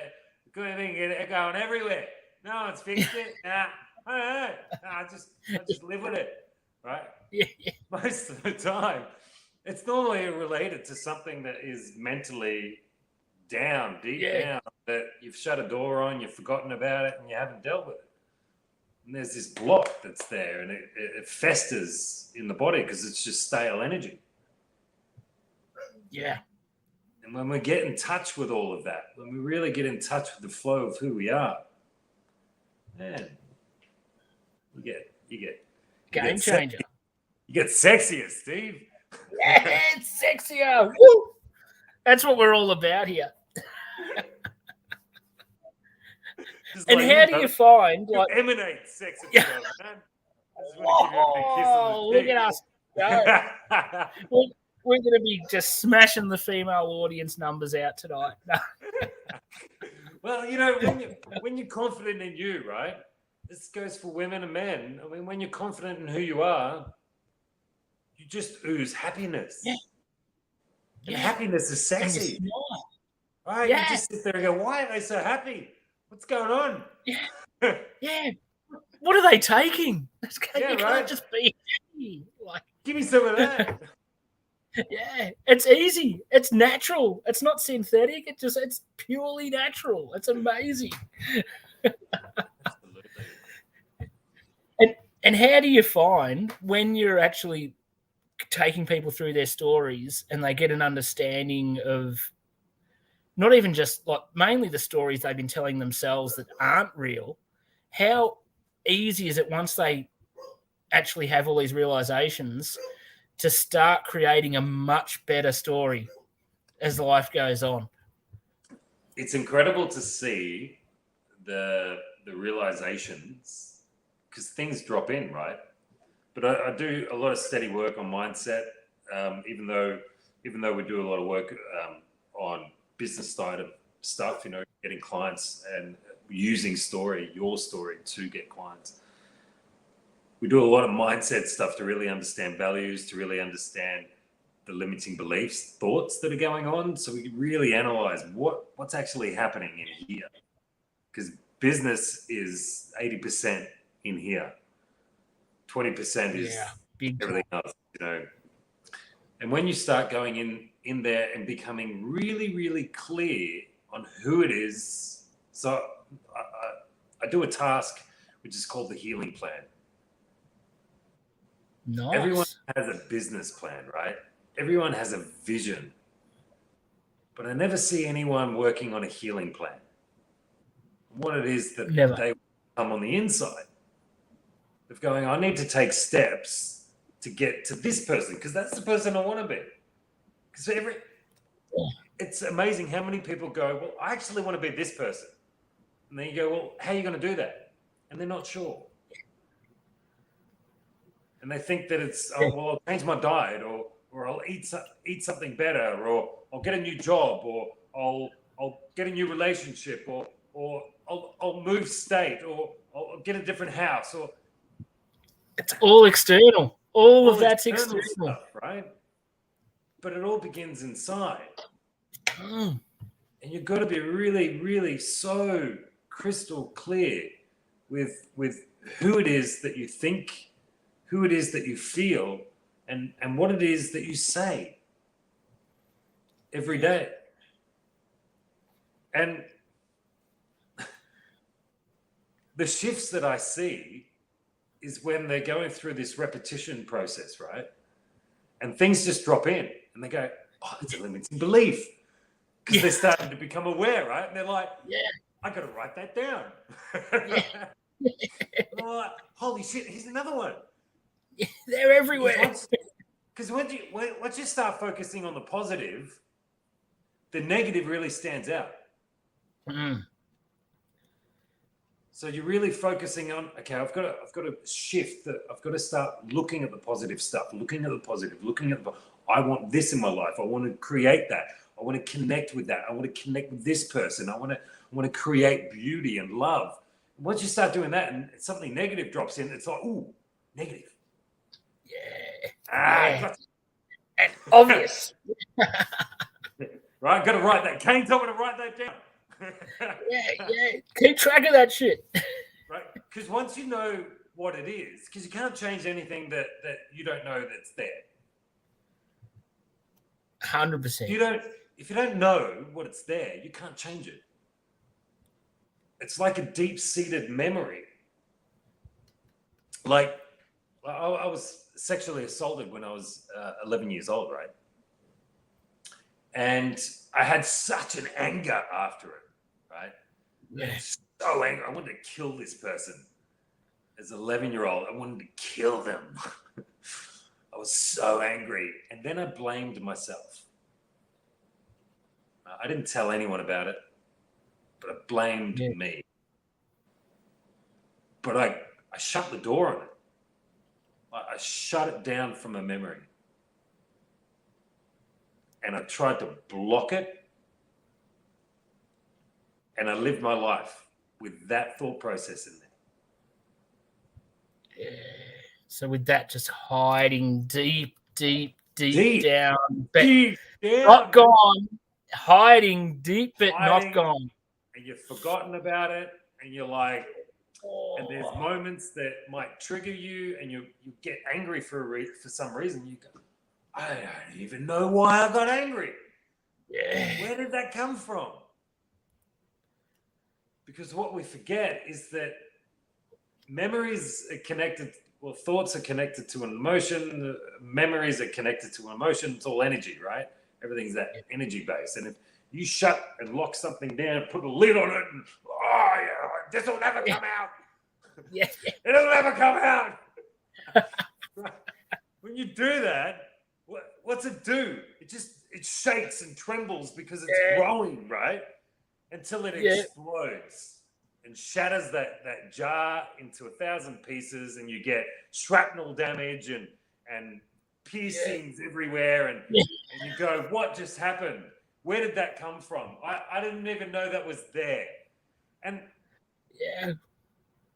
going everywhere. No one's fixed it. Nah, I don't know. Nah, I just live with it, right?
Yeah.
Most of the time, it's normally related to something that is mentally down, deep down, that you've shut a door on, you've forgotten about it, and you haven't dealt with it. And there's this block that's there, and it festers in the body because it's just stale energy.
Yeah.
And when we get in touch with all of that, when we really get in touch with the flow of who we are, man, you get
Game changer.
You get sexier, Steve.
Yeah, it's sexier. Woo! That's what we're all about here. And how do you find
you emanate sex at yourself, man?
Oh, look at us go. We're going to be just smashing the female audience numbers out tonight.
Well, when you're confident in you, right? This goes for women and men. I mean, when you're confident in who you are, you just ooze happiness.
Yeah.
And happiness is sexy. Right?
Yeah.
You just sit there and go, why are they so happy? What's going on?
Yeah. Yeah. What are they taking? You can't just be happy.
Give me some of that.
Yeah, it's easy. It's natural. It's not synthetic. It's purely natural. It's amazing.
Absolutely.
And how do you find when you're actually taking people through their stories and they get an understanding of not even just mainly the stories they've been telling themselves that aren't real, how easy is it once they actually have all these realizations to start creating a much better story as life goes on?
It's incredible to see the realizations because things drop in, right? But I do a lot of steady work on mindset, even though we do a lot of work on business side of stuff, getting clients and using your story to get clients. We do a lot of mindset stuff to really understand values, to really understand the limiting beliefs, thoughts that are going on. So we can really analyze what's actually happening in here. Because business is 80% in here. 20% is everything else, And when you start going in there and becoming really, really clear on who it is. So I do a task which is called the healing plan.
Nice.
Everyone has a business plan, right? Everyone has a vision. But I never see anyone working on a healing plan. What it is that they come on the inside of going, I need to take steps to get to this person because that's the person I want to be. Because it's amazing how many people go, well, I actually want to be this person. And then you go, well, how are you going to do that? And they're not sure. And they think that it's, I'll change my diet or I'll eat something better or I'll get a new job or I'll get a new relationship or I'll move state or I'll get a different house or
it's all external. All of that's external
stuff, right? But it all begins inside. And you've got to be really, really so crystal clear with who it is that you think, who it is that you feel, and what it is that you say every day. And the shifts that I see is when they're going through this repetition process, right? And things just drop in and they go, oh, it's a limiting belief. Because they're starting to become aware, right? And they're like, I got to write that down. Like, holy shit, here's another one.
They're everywhere.
Because once you start focusing on the positive, the negative really stands out. So you're really focusing on, okay, I've got to shift that. I've got to start looking at the positive stuff, looking at the positive, I want this in my life. I want to create that. I want to connect with that. I want to connect with this person. I want to create beauty and love. Once you start doing that and something negative drops in, it's like, ooh, negative.
Yeah. And obvious.
Right, got to write that. Kane told me to write that down.
Keep track of that shit.
Right, because once you know what it is, because you can't change anything that you don't know that's there.
100%.
If you don't know what it's there, you can't change it. It's like a deep-seated memory. Like, I was sexually assaulted when I was 11 years old, right? And I had such an anger after it, right?
Yeah.
So angry. I wanted to kill this person. As an 11-year-old, I wanted to kill them. I was so angry. And then I blamed myself. I didn't tell anyone about it, but I blamed me. But I shut the door on it. I shut it down from a memory. And I tried to block it. And I lived my life with that thought process in there.
Yeah. So with that just hiding deep down.
Deep down.
Not gone. Hiding deep, but not gone.
And you've forgotten about it. And you're like, and there's moments that might trigger you and you get angry for some reason. You go, I don't even know why I got angry.
Yeah.
Where did that come from? Because what we forget is that memories are connected, thoughts are connected to an emotion, memories are connected to an emotion. It's all energy, right? Everything's that energy base. And if you shut and lock something down, put a lid on it, and this will never come out. It'll never come out. When you do that, what's it do? It shakes and trembles because it's growing, right? Until it explodes and shatters that jar into 1,000 pieces, and you get shrapnel damage and piercings everywhere, and you go, what just happened? Where did that come from? I didn't even know that was there. And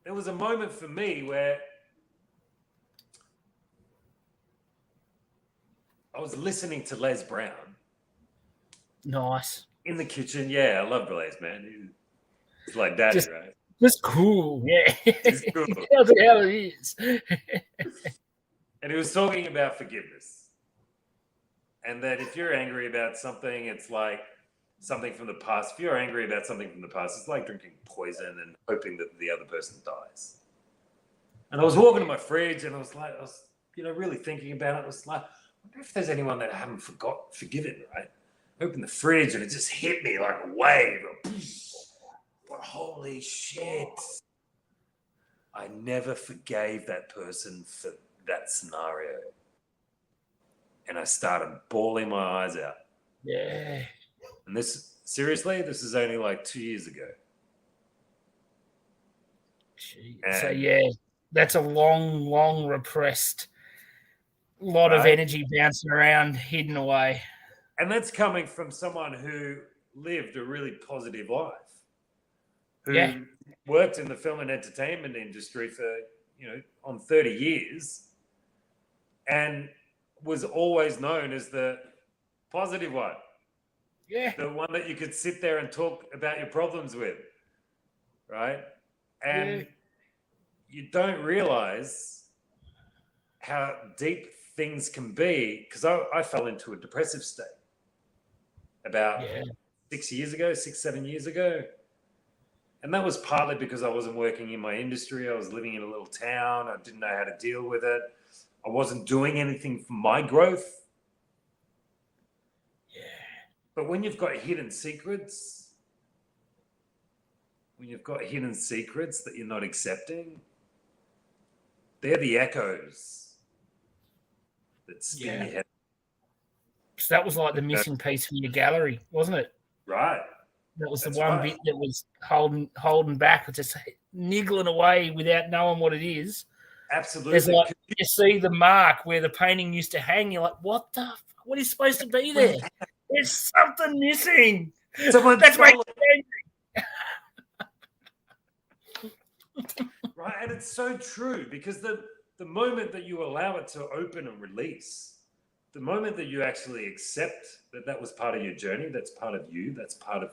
there was a moment for me where I was listening to Les Brown.
Nice.
In the kitchen. Yeah, I love Les, man. He's like daddy, right?
Just cool. Yeah.
He's cool.
How the hell it is.
And he was talking about forgiveness. And that if you're angry about something, it's like something from the past. If you're angry about something from the past, it's like drinking poison and hoping that the other person dies. And I was walking to my fridge and I was really thinking about it. I was like, I wonder if there's anyone that I haven't forgiven, right? I opened the fridge and it just hit me like a wave. But holy shit. I never forgave that person for that scenario. And I started bawling my eyes out.
Yeah.
And this is only like 2 years ago.
So that's a long repressed lot of energy bouncing around, hidden away.
And that's coming from someone who lived a really positive life, who worked in the film and entertainment industry for, on 30 years and was always known as the positive one.
Yeah.
The one that you could sit there and talk about your problems with, right? And you don't realize how deep things can be, because I fell into a depressive state about 7 years ago. And that was partly because I wasn't working in my industry. I was living in a little town. I didn't know how to deal with it. I wasn't doing anything for my growth.
Yeah.
But when you've got hidden secrets, that you're not accepting, they're the echoes that spin your head.
So that was like the missing piece from your gallery, wasn't it?
Right.
That was the one bit that was holding back, just niggling away without knowing what it is.
Absolutely.
There's like, you see the mark where the painting used to hang. You're like, what is supposed to be there? There's something missing. That's my
right, and it's so true, because the moment that you allow it to open and release, the moment that you actually accept that that was part of your journey, that's part of you, that's part of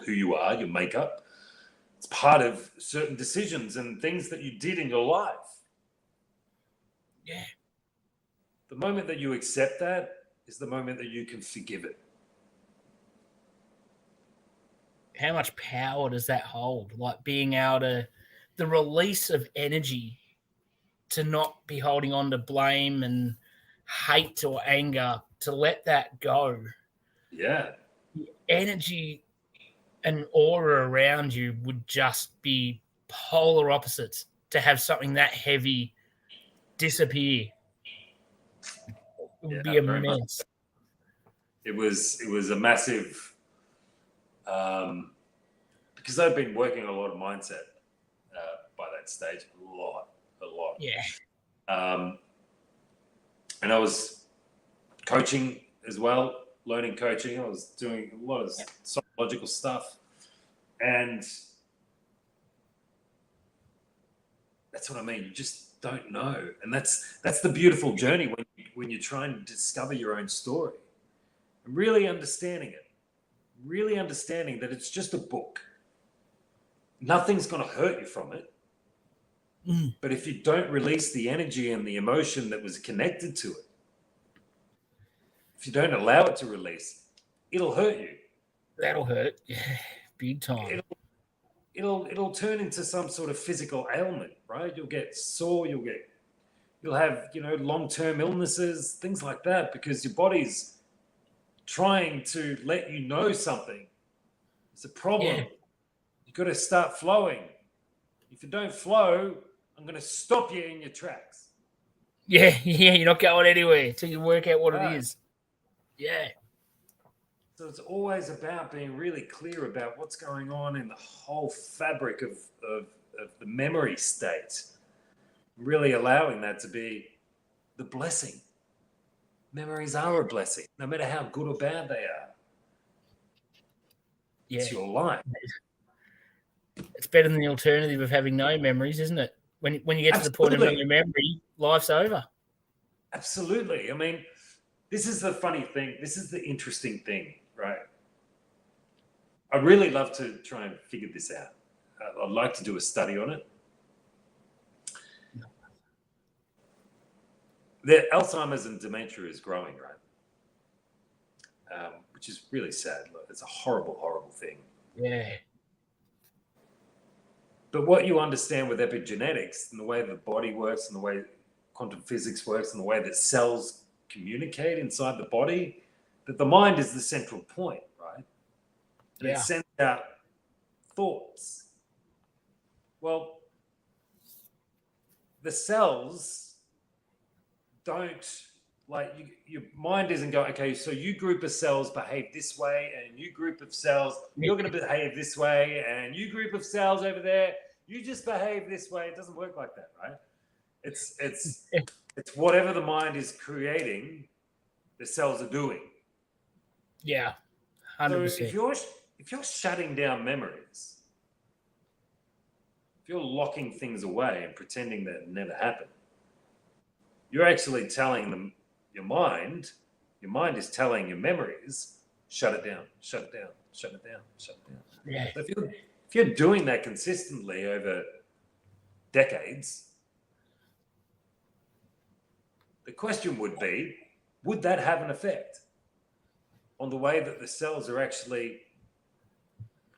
who you are, your makeup, it's part of certain decisions and things that you did in your life.
Yeah.
The moment that you accept that is the moment that you can forgive it.
How much power does that hold? Like being able to, the release of energy, to not be holding on to blame and hate or anger, to let that go.
Yeah.
The energy and aura around you would just be polar opposites. To have something that heavy disappear, it would be immense.
It was a massive, because I've been working a lot of mindset by that stage, a lot.
Yeah.
And I was coaching as well, learning coaching. I was doing a lot of psychological stuff, and that's what I mean. You just don't know, and that's the beautiful journey when you're trying to discover your own story and really understanding it, really understanding that it's just a book. Nothing's going to hurt you from it. But if you don't release the energy and the emotion that was connected to it, if you don't allow it to release, it'll hurt you.
That'll hurt. Yeah, big time.
It'll turn into some sort of physical ailment, right? You'll get sore, you'll have, long-term illnesses, things like that, because your body's trying to let you know something. It's a problem. Yeah. You've got to start flowing. If you don't flow, I'm going to stop you in your tracks.
Yeah, you're not going anywhere until you work out what it is. Yeah.
So it's always about being really clear about what's going on in the whole fabric of the memory state. Really allowing that to be the blessing. Memories are a blessing, no matter how good or bad they are. Yeah. It's your life.
It's better than the alternative of having no memories, isn't it? When you get to the point of no memory, life's over.
Absolutely. I mean, this is the funny thing. This is the interesting thing, right? I really love to try and figure this out. I'd like to do a study on it. The Alzheimer's and dementia is growing, right? Which is really sad. It's a horrible, horrible thing.
Yeah.
But what you understand with epigenetics and the way the body works and the way quantum physics works and the way that cells communicate inside the body, that the mind is the central point, right? And it sends out thoughts. Well, the cells don't, your mind isn't going, okay, so you group of cells behave this way, and you group of cells, you're going to behave this way, and you group of cells over there, you just behave this way. It doesn't work like that, right? It's whatever the mind is creating, the cells are doing.
Yeah, 100%.
So if you're shutting down memories, if you're locking things away and pretending that it never happened, you're actually telling them, your mind is telling your memories, shut it down, shut it down, shut it down, shut it down.
Yeah.
So if you're doing that consistently over decades, the question would be, would that have an effect on the way that the cells are actually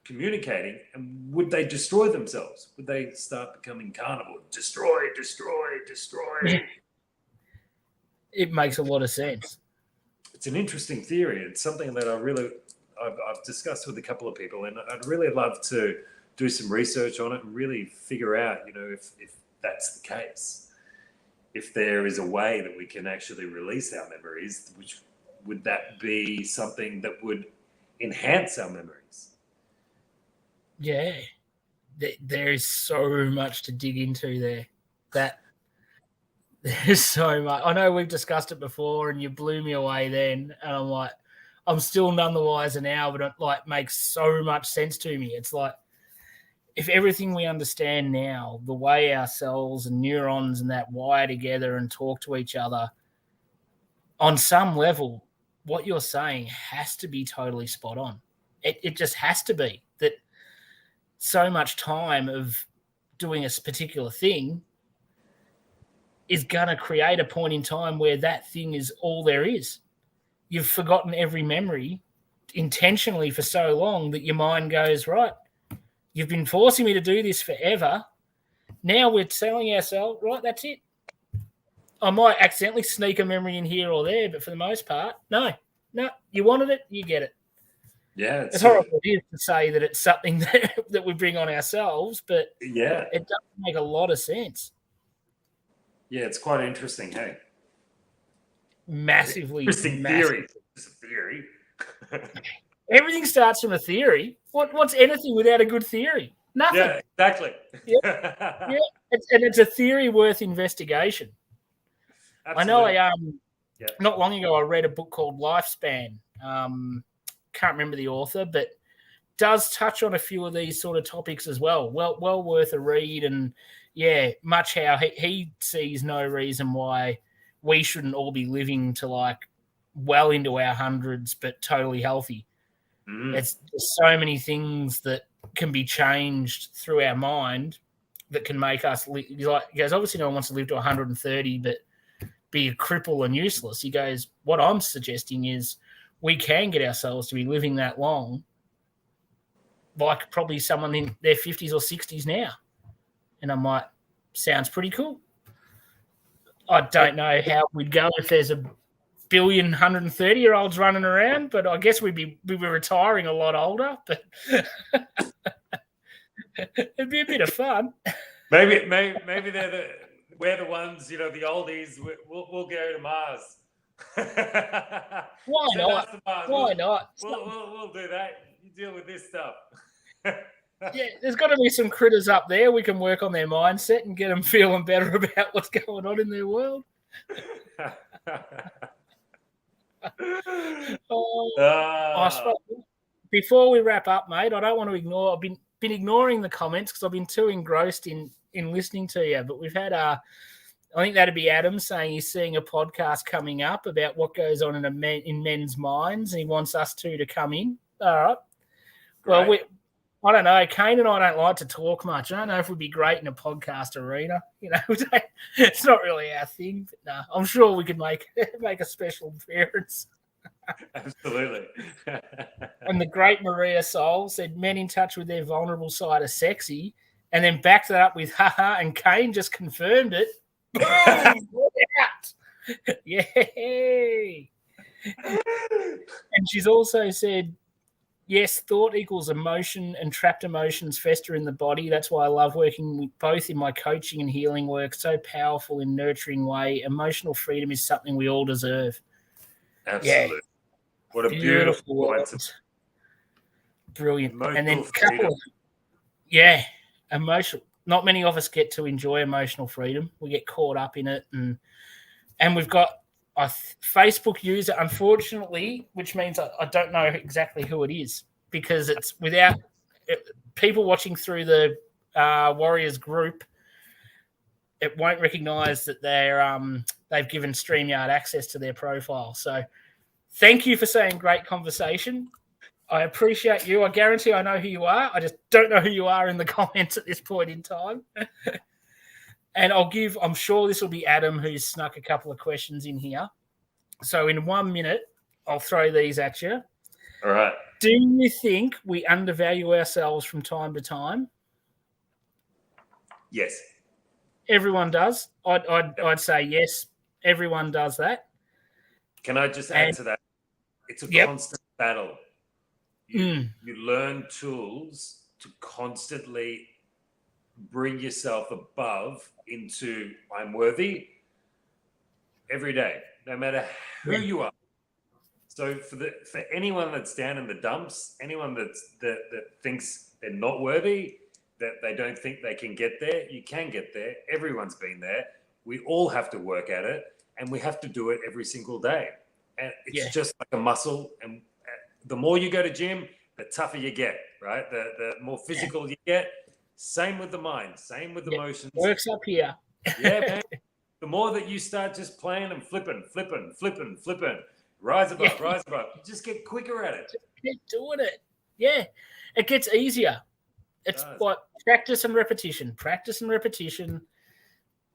communicating, and would they destroy themselves? Would they start becoming carnivore? Destroy.
Yeah. It makes a lot of sense.
It's an interesting theory. It's something that I've discussed with a couple of people, and I'd really love to do some research on it and really figure out, if that's the case. If there is a way that we can actually release our memories, which would that be something that would enhance our memories?
Yeah. There is so much to dig into there. There's so much. I know we've discussed it before and you blew me away then. And I'm like, I'm still none the wiser now, but it makes so much sense to me. It's like, if everything we understand now, the way our cells and neurons and that wire together and talk to each other, on some level, what you're saying has to be totally spot on. It just has to be that so much time of doing a particular thing is going to create a point in time where that thing is all there is. You've forgotten every memory intentionally for so long that your mind goes, right, you've been forcing me to do this forever. Now we're telling ourselves, right, that's it. I might accidentally sneak a memory in here or there, but for the most part, no, you wanted it, you get it.
Yeah.
It's horrible it is to say that it's something that we bring on ourselves, but
yeah,
it does make a lot of sense.
Yeah, it's quite interesting, hey?
Massively.
Theory. It's a theory.
Everything starts from a theory. What's anything without a good theory? Nothing.
Yeah, exactly.
Yeah. And it's a theory worth investigation. Absolutely. I know not long ago I read a book called Lifespan. Can't remember the author, but does touch on a few of these sort of topics as well. Well worth a read. And yeah, much how he sees no reason why we shouldn't all be living to well into our hundreds, but totally healthy. There's so many things that can be changed through our mind that can make us he goes, obviously no one wants to live to 130, but be a cripple and useless. He goes, what I'm suggesting is we can get ourselves to be living that long, like probably someone in their 50s or 60s now. And I'm like, sounds pretty cool. I don't know how we'd go if there's a billion 130-year-olds running around, but I guess we'd be retiring a lot older. But it'd be a bit of fun.
Maybe we're the ones, the oldies. We'll go to Mars.
Why not? Why not?
We'll do that. You deal with this stuff.
Yeah, there's got to be some critters up there. We can work on their mindset and get them feeling better about what's going on in their world. Before we wrap up, mate, I don't want to ignore. I've been ignoring the comments because I've been too engrossed in listening to you. But we've had I think that'd be Adam saying he's seeing a podcast coming up about what goes on in men's minds, and he wants us two to come in. All right. Great. Well, I don't know. Kane and I don't like to talk much. I don't know if we'd be great in a podcast arena. It's not really our thing. But no, I'm sure we could make a special appearance.
Absolutely.
And the great Maria Soul said, men in touch with their vulnerable side are sexy, and then backed that up with haha, and Kane just confirmed it. Boom! Out! Yay! And she's also said, yes, thought equals emotion, and trapped emotions fester in the body. That's why I love working with both in my coaching and healing work. So powerful in nurturing way. Emotional freedom is something we all deserve.
Absolutely. Yeah. What a beautiful words.
Brilliant.
Emotional
and then
freedom.
Emotional. Not many of us get to enjoy emotional freedom. We get caught up in it, and we've got a Facebook user, unfortunately, which means I don't know exactly who it is because it's without people watching through the Warriors group. It won't recognise that they've given StreamYard access to their profile. So thank you for saying great conversation. I appreciate you. I guarantee I know who you are. I just don't know who you are in the comments at this point in time. And I'm sure this will be Adam who's snuck a couple of questions in here. So in 1 minute, I'll throw these at you.
All right.
Do you think we undervalue ourselves from time to time?
Yes.
Everyone does. I'd say yes. Everyone does that.
Can I just add to that? It's a constant battle. You learn tools to constantly bring yourself above into I'm worthy every day, no matter who you are. So for anyone that's down in the dumps, anyone that thinks they're not worthy, that they don't think they can get there, you can get there. Everyone's been there. We all have to work at it, and we have to do it every single day. And it's just like a muscle. And the more you go to gym, the tougher you get, right? The more physical you get. Same with the mind. Same with emotions.
Works up here.
Yeah, man. The more that you start just playing and flipping, rise above, you just get quicker at it.
Just keep doing it. Yeah, it gets easier. It's like practice and repetition,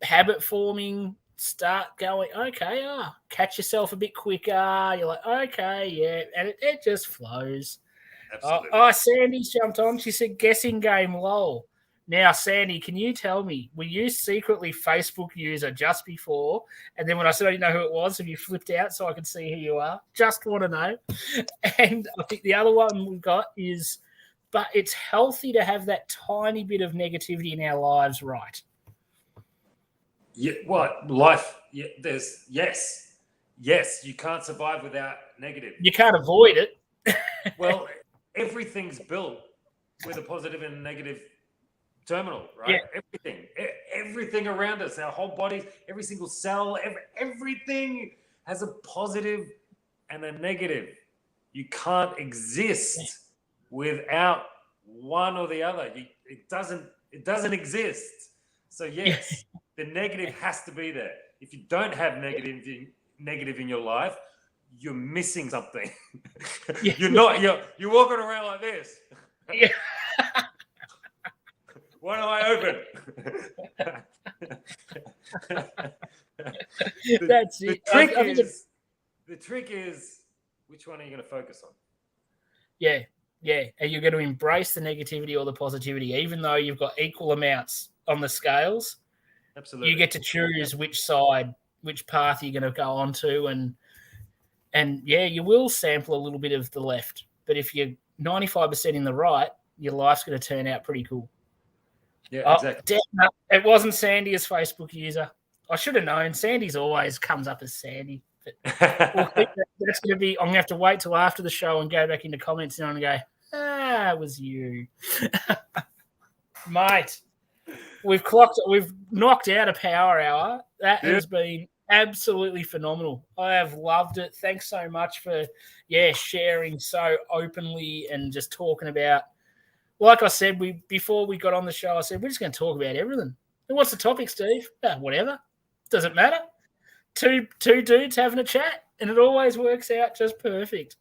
habit forming, start going, okay, catch yourself a bit quicker. You're like, okay, yeah, and it just flows.
Absolutely.
Sandy's jumped on. She said, guessing game, lol. Now, Sandy, can you tell me, were you secretly Facebook user just before? And then when I said I didn't know who it was, have you flipped out so I can see who you are? Just want to know. And I think the other one we've got is, but it's healthy to have that tiny bit of negativity in our lives, right?
Yeah, what? Life, yes. You can't survive without negative.
You can't avoid it.
Well, everything's built with a positive and a negative terminal, right? Yeah. Everything around us, our whole bodies, every single cell, everything has a positive and a negative. You can't exist without one or the other. It doesn't exist. So yes, the negative has to be there. If you don't have negative in your life, you're missing something. You're walking around like this.
Yeah.
One eye open.
That's it.
The trick is, which one are you going to focus on?
Yeah. Are you going to embrace the negativity or the positivity, even though you've got equal amounts on the scales?
Absolutely.
You get to choose which side, which path you're going to go onto, and you will sample a little bit of the left. But if you're 95% in the right, your life's going to turn out pretty cool.
Yeah, exactly.
It wasn't Sandy as Facebook user. I should have known. Sandy's always comes up as Sandy. But that's going to be. I'm going to have to wait till after the show and go back into comments and go, it was you, mate. We've knocked out a power hour. That has been absolutely phenomenal. I have loved it. Thanks so much for sharing so openly and just talking about. Like I said, before we got on the show, I said, we're just going to talk about everything. And what's the topic, Steve? Whatever. Doesn't matter. Two dudes having a chat, and it always works out just perfect.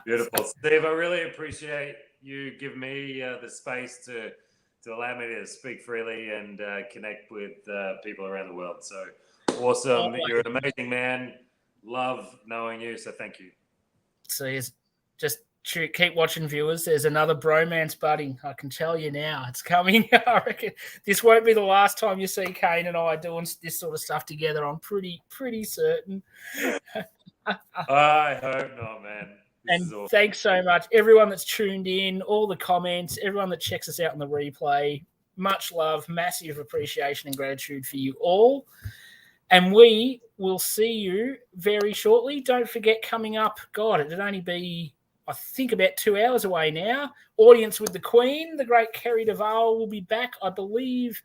Beautiful. Steve, I really appreciate you giving me the space to allow me to speak freely and connect with people around the world. So awesome. You're an amazing man. Love knowing you, so thank you.
So just keep watching, viewers. There's another bromance budding. I can tell you now. It's coming. I reckon this won't be the last time you see Kane and I doing this sort of stuff together. I'm pretty certain.
I hope not, man.
Awesome. Thanks so much. Everyone that's tuned in, all the comments, everyone that checks us out in the replay. Much love, massive appreciation and gratitude for you all. And we will see you very shortly. Don't forget, coming up, it'd only be, I think, about 2 hours away now. Audience with the Queen, the great Kerry Duval, will be back, I believe,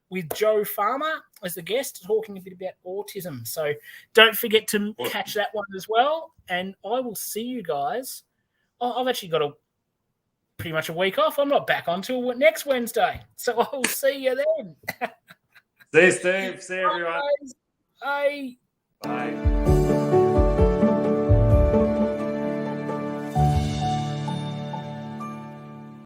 with Joe Farmer as the guest, talking a bit about autism. So don't forget to catch that one as well. And I will see you guys. I've actually got pretty much a week off. I'm not back until next Wednesday. So I will see you then.
See you, Steve. See you, everyone.
Bye.
Bye.